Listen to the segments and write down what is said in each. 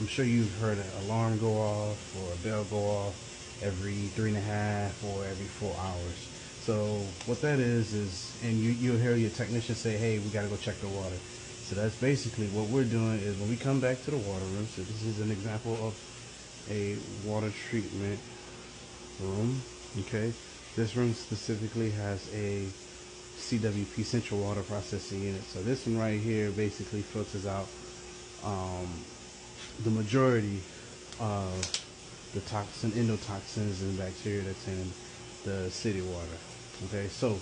I'm sure you've heard an alarm go off or a bell go off every 3.5 or every 4 hours. So what that is, and you'll hear your technician say, hey, we got to go check the water. So that's basically what we're doing is when we come back to the water room, so this is an example of a water treatment room, okay? This room specifically has a CWP, Central Water Processing Unit. So this one right here basically filters out the majority of the endotoxins and bacteria that's in the city water. Okay, so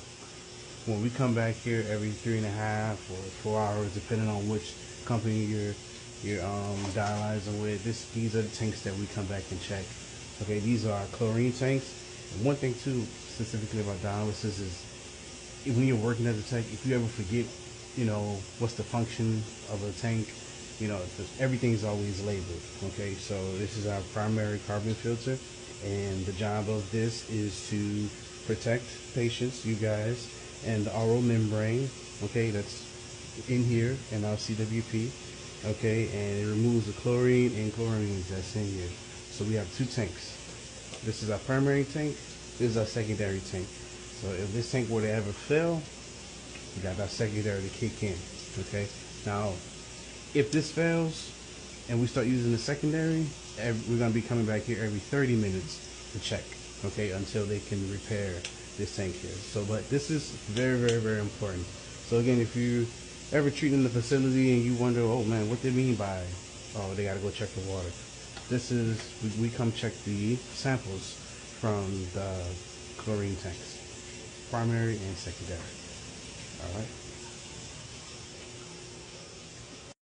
when we come back here every 3.5 or 4 hours, depending on which company you're dialyzing with, these are the tanks that we come back and check. Okay, these are our chlorine tanks. And one thing too, specifically about dialysis, is when you're working as a tech, if you ever forget, what's the function of a tank, everything's always labeled. Okay, so this is our primary carbon filter, and the job of this is to protect patients, you guys, and the oral membrane, okay, that's in here in our CWP, okay, and it removes the chlorine and chlorines that's in here. So we have two tanks. This is our primary tank, this is our secondary tank. So if this tank were to ever fail, we got our secondary to kick in, okay? Now, if this fails and we start using the secondary, we're gonna be coming back here every 30 minutes to check, okay, until they can repair this tank here. So, but this is very, very, very important. So again, if you ever treating the facility and you wonder, oh man, what they mean by, oh, they gotta go check the water. This is, we come check the samples from the chlorine tanks, primary and secondary. All right.